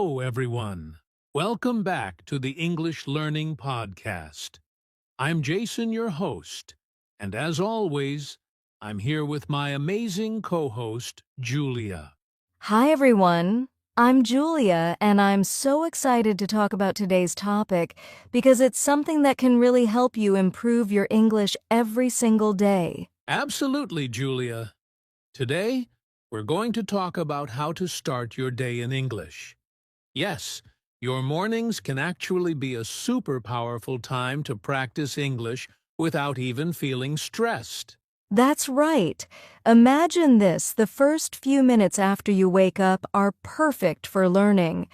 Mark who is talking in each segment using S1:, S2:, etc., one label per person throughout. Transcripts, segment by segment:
S1: Hello, everyone. Welcome back to the English Learning Podcast. I'm Jason, your host, and as always, I'm here with my amazing co-host, Julia.
S2: Hi, everyone. I'm Julia, and I'm so excited to talk about today's topic because it's something that can really help you improve your English every single day.
S1: Absolutely, Julia. Today, we're going to talk about how to start your day in English. Yes, your mornings can actually be a super powerful time to practice English without even feeling stressed.
S2: That's right. Imagine this: the first few minutes after you wake up are perfect for learning.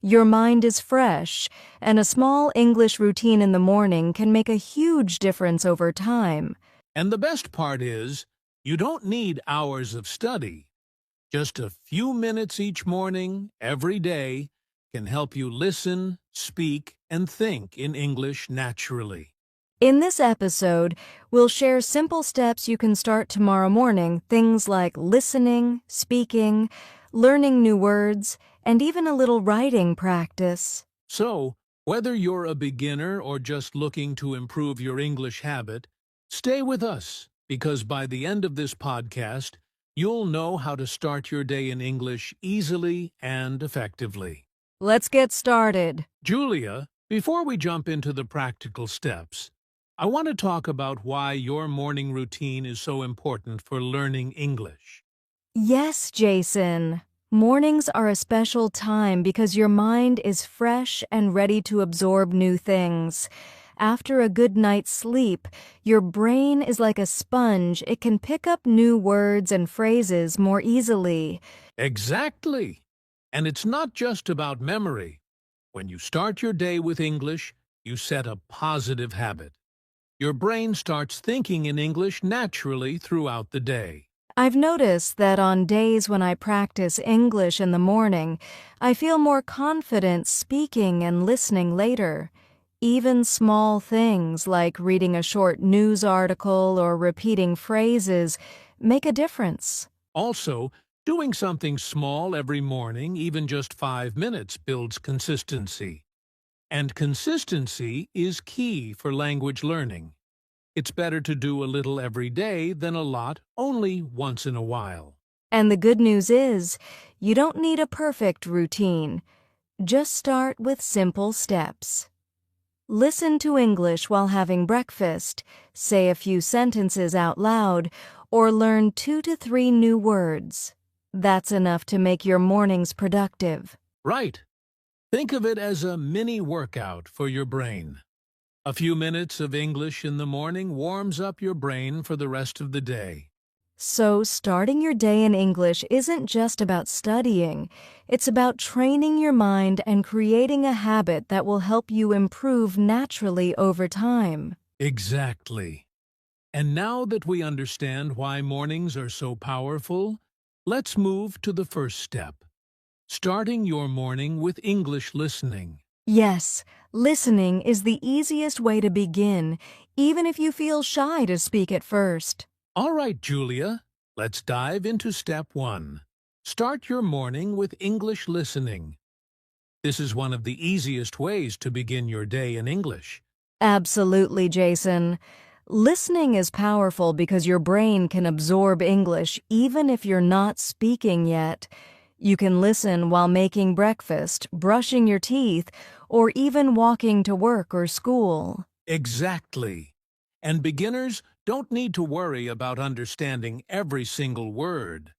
S2: Your mind is fresh, and a small English routine in the morning can make a huge difference over time.
S1: And the best part is, you don't need hours of study. Just a few minutes each morning, every day, can help you listen, speak, and think in English naturally.
S2: In this episode, we'll share simple steps you can start tomorrow morning, things like listening, speaking, learning new words, and even a little writing practice.
S1: So, whether you're a beginner or just looking to improve your English habit, stay with us, because by the end of this podcast, you'll know how to start your day in English easily and effectively.
S2: Let's get started.
S1: Julia, before we jump into the practical steps, I want to talk about why your morning routine is so important for learning English.
S2: Yes, Jason. Mornings are a special time because your mind is fresh and ready to absorb new things. After a good night's sleep, your brain is like a sponge. It can pick up new words and phrases more easily.
S1: Exactly. And it's not just about memory. When you start your day with English, you set a positive habit. Your brain starts thinking in English naturally throughout the day.
S2: I've noticed that on days when I practice English in the morning, I feel more confident speaking and listening later. Even small things like reading a short news article or repeating phrases make a difference.
S1: Also, doing something small every morning, even just 5 minutes, builds consistency. And consistency is key for language learning. It's better to do a little every day than a lot only once in a while.
S2: And the good news is, you don't need a perfect routine. Just start with simple steps. Listen to English while having breakfast, say a few sentences out loud, or learn 2 to 3 new words. That's enough to make your mornings productive.
S1: Right. Think of it as a mini workout for your brain. A few minutes of English in the morning warms up your brain for the rest of the day.
S2: So, starting your day in English isn't just about studying. It's about training your mind and creating a habit that will help you improve naturally over time.
S1: Exactly. And now that we understand why mornings are so powerful, let's move to the first step. Starting your morning with English listening.
S2: Yes, listening is the easiest way to begin, even if you feel shy to speak at first.
S1: All right, Julia, let's dive into step 1. Start your morning with English listening. This is one of the easiest ways to begin your day in English.
S2: Absolutely, Jason. Listening is powerful because your brain can absorb English even if you're not speaking yet. You can listen while making breakfast, brushing your teeth, or even walking to work or school.
S1: Exactly. And beginners don't need to worry about understanding every single word.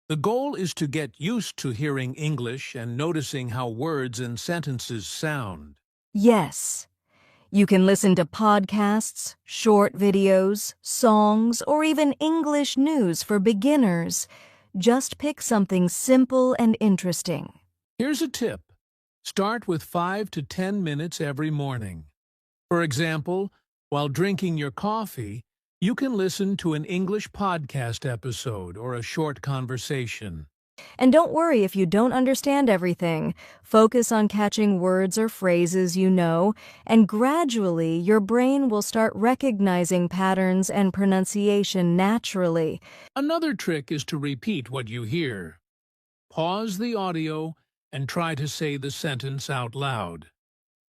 S1: The goal is to get used to hearing English and noticing how words and sentences sound.
S2: Yes. You can listen to podcasts, short videos, songs, or even English news for beginners. Just pick something simple and interesting.
S1: Here's a tip. Start with 5 to 10 minutes every morning. For example, while drinking your coffee, you can listen to an English podcast episode or a short conversation.
S2: And don't worry if you don't understand everything. Focus on catching words or phrases you know, and gradually your brain will start recognizing patterns and pronunciation naturally.
S1: Another trick is to repeat what you hear. Pause the audio and try to say the sentence out loud.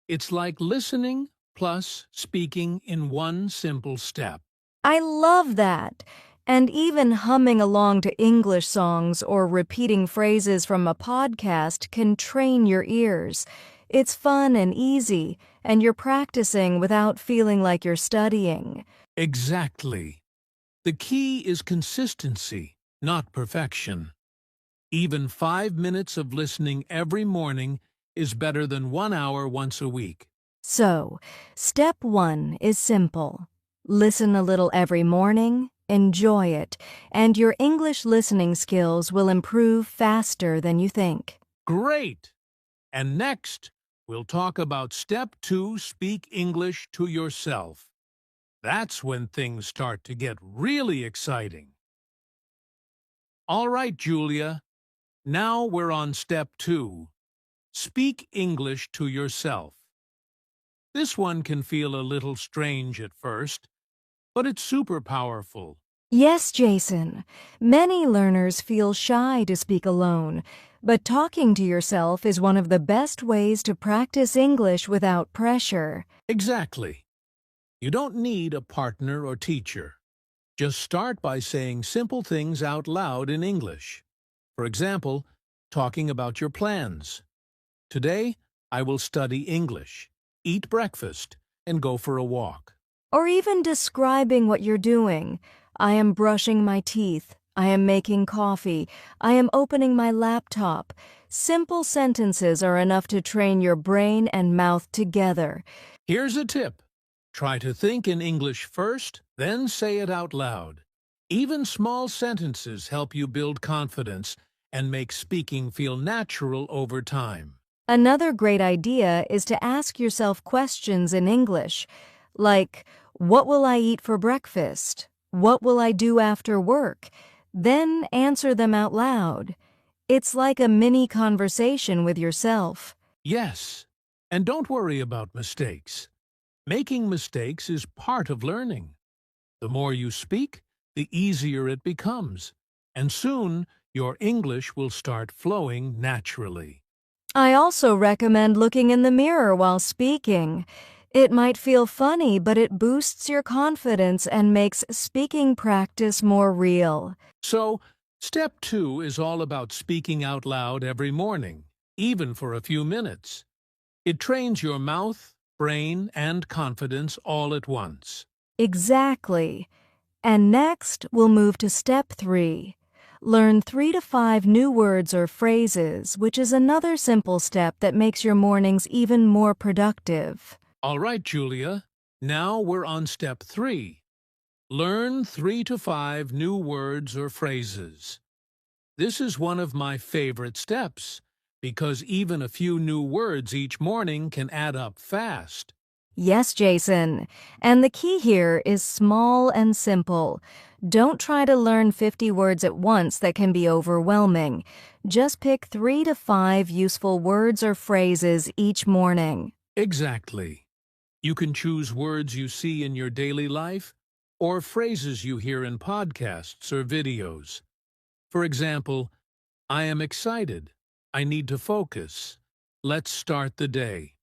S1: It's like listening plus speaking in one simple step.
S2: I love that. And even humming along to English songs or repeating phrases from a podcast can train your ears. It's fun and easy, and you're practicing without feeling like you're studying.
S1: Exactly. The key is consistency, not perfection. Even 5 minutes of listening every morning is better than 1 hour once a week.
S2: So, step 1 is simple. Listen a little every morning, enjoy it, and your English listening skills will improve faster than you think.
S1: Great! And next, we'll talk about Step 2, Speak English to Yourself. That's when things start to get really exciting. All right, Julia. Now we're on Step 2. Speak English to yourself. This one can feel a little strange at first, but it's super powerful.
S2: Yes, Jason. Many learners feel shy to speak alone, but talking to yourself is one of the best ways to practice English without pressure.
S1: Exactly. You don't need a partner or teacher. Just start by saying simple things out loud in English. For example, talking about your plans. Today, I will study English, eat breakfast, and go for a walk.
S2: Or even describing what you're doing. I am brushing my teeth. I am making coffee. I am opening my laptop. Simple sentences are enough to train your brain and mouth together.
S1: Here's a tip. Try to think in English first, then say it out loud. Even small sentences help you build confidence and make speaking feel natural over time.
S2: Another great idea is to ask yourself questions in English, like, what will I eat for breakfast? What will I do after work? Then answer them out loud. It's like a mini conversation with yourself.
S1: Yes, and don't worry about mistakes. Making mistakes is part of learning. The more you speak, the easier it becomes, and soon your English will start flowing naturally.
S2: I also recommend looking in the mirror while speaking. It might feel funny, but it boosts your confidence and makes speaking practice more real.
S1: So, Step 2 is all about speaking out loud every morning, even for a few minutes. It trains your mouth, brain, and confidence all at once.
S2: Exactly. And next, we'll move to step 3. Learn 3 to 5 new words or phrases, which is another simple step that makes your mornings even more productive.
S1: All right, Julia. Now we're on Step 3. Learn 3 to 5 new words or phrases. This is one of my favorite steps, because even a few new words each morning can add up fast.
S2: Yes, Jason. And the key here is small and simple. Don't try to learn 50 words at once that can be overwhelming. Just pick 3 to 5 useful words or phrases each morning.
S1: Exactly. You can choose words you see in your daily life or phrases you hear in podcasts or videos. For example, I am excited. I need to focus. Let's start the day.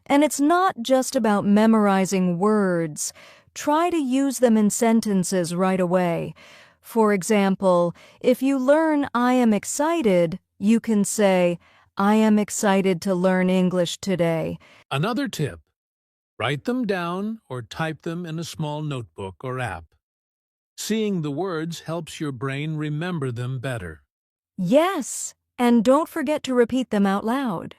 S2: And it's not just about memorizing words. Try to use them in sentences right away. For example, if you learn I am excited, you can say, I am excited to learn English today.
S1: Another tip. Write them down or type them in a small notebook or app. Seeing the words helps your brain remember them better.
S2: Yes, and don't forget to repeat them out loud.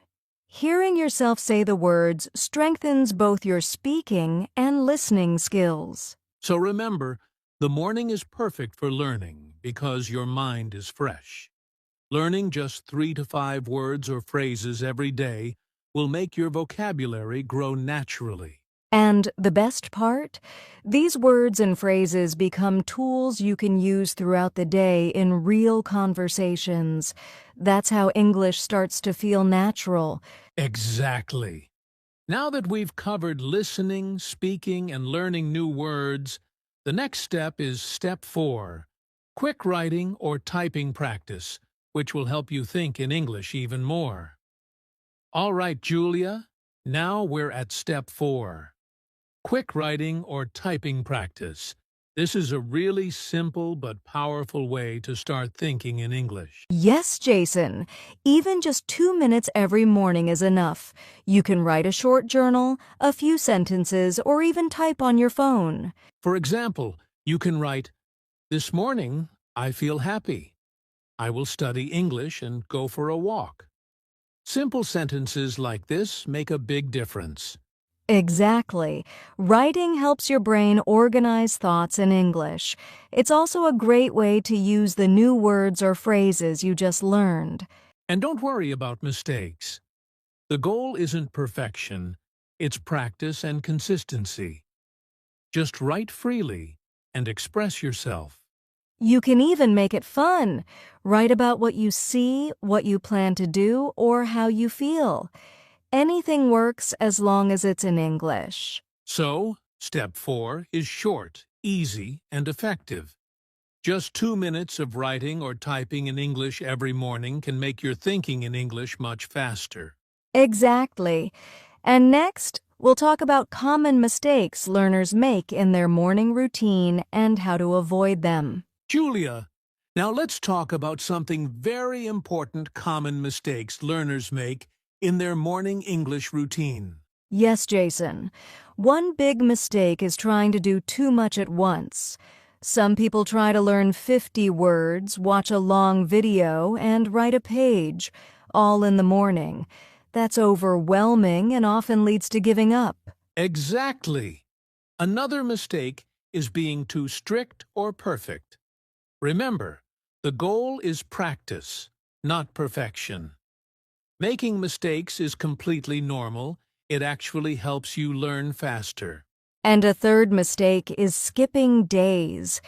S2: Hearing yourself say the words strengthens both your speaking and listening skills.
S1: So remember, the morning is perfect for learning because your mind is fresh. Learning just 3 to 5 words or phrases every day will make your vocabulary grow naturally.
S2: And the best part? These words and phrases become tools you can use throughout the day in real conversations. That's how English starts to feel natural.
S1: Exactly. Now that we've covered listening, speaking, and learning new words, the next step is Step 4, quick writing or typing practice, which will help you think in English even more. All right, Julia. Now we're at step 4. Quick writing or typing practice. This is a really simple but powerful way to start thinking in English.
S2: Yes, Jason. Even just 2 minutes every morning is enough. You can write a short journal, a few sentences, or even type on your phone.
S1: For example, you can write, "This morning, I feel happy. I will study English and go for a walk." Simple sentences like this make a big difference.
S2: Exactly. Writing helps your brain organize thoughts in English. It's also a great way to use the new words or phrases you just learned.
S1: And don't worry about mistakes. The goal isn't perfection, it's practice and consistency. Just write freely and express yourself.
S2: You can even make it fun. Write about what you see, what you plan to do, or how you feel. Anything works as long as it's in English.
S1: So, step 4 is short, easy, and effective. Just 2 minutes of writing or typing in English every morning can make your thinking in English much faster.
S2: Exactly. And next, we'll talk about common mistakes learners make in their morning routine and how to avoid them.
S1: Julia, now let's talk about something very important common mistakes learners make in their morning English routine.
S2: Yes, Jason. One big mistake is trying to do too much at once. Some people try to learn 50 words, watch a long video, and write a page, all in the morning. That's overwhelming and often leads to giving up.
S1: Exactly. Another mistake is being too strict or perfect. Remember, the goal is practice, not perfection. Making mistakes is completely normal. It actually helps you learn faster.
S2: And a third mistake is skipping days.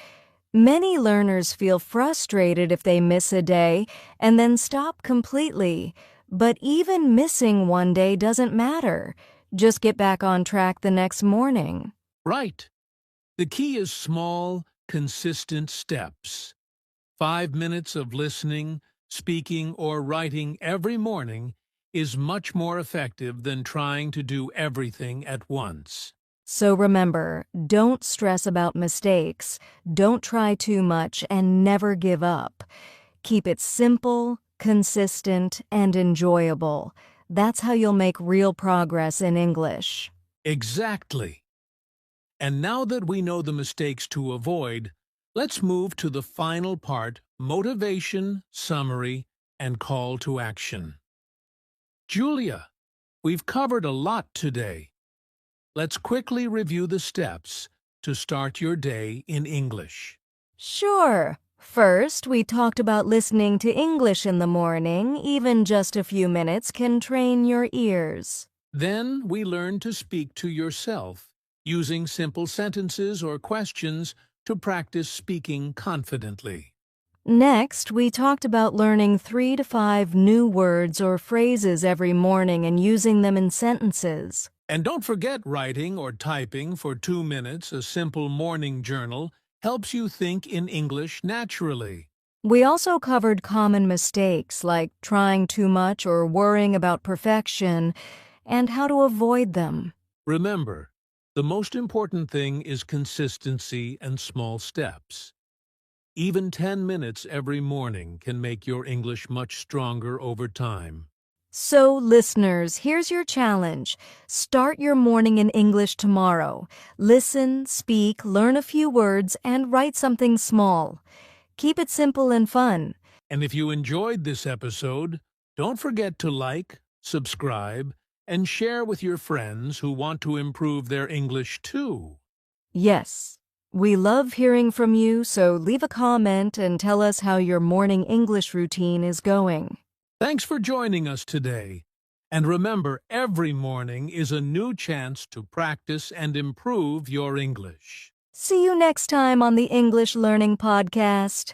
S2: Many learners feel frustrated if they miss a day and then stop completely. But even missing one day doesn't matter. Just get back on track the next morning.
S1: Right. The key is small, consistent steps. 5 minutes of listening, speaking, or writing every morning is much more effective than trying to do everything at once.
S2: So remember, don't stress about mistakes, don't try too much, and never give up. Keep it simple, consistent, and enjoyable. That's how you'll make real progress in English.
S1: Exactly. And now that we know the mistakes to avoid, let's move to the final part: motivation, summary, and call to action. Julia, we've covered a lot today. Let's quickly review the steps to start your day in English.
S2: Sure. First, we talked about listening to English in the morning. Even just a few minutes can train your ears.
S1: Then we learn to speak to yourself, using simple sentences or questions to practice speaking confidently.
S2: Next, we talked about learning 3 to 5 new words or phrases every morning and using them in sentences.
S1: And don't forget, writing or typing for 2 minutes, a simple morning journal, helps you think in English naturally.
S2: We also covered common mistakes like trying too much or worrying about perfection and how to avoid them.
S1: Remember, the most important thing is consistency and small steps. Even 10 minutes every morning can make your English much stronger over time.
S2: So, listeners, here's your challenge. Start your morning in English tomorrow. Listen, speak, learn a few words, and write something small. Keep it simple and fun.
S1: And if you enjoyed this episode, don't forget to like, subscribe, and share with your friends who want to improve their English too.
S2: Yes, we love hearing from you, so leave a comment and tell us how your morning English routine is going.
S1: Thanks for joining us today. And remember, every morning is a new chance to practice and improve your English.
S2: See you next time on the English Learning Podcast.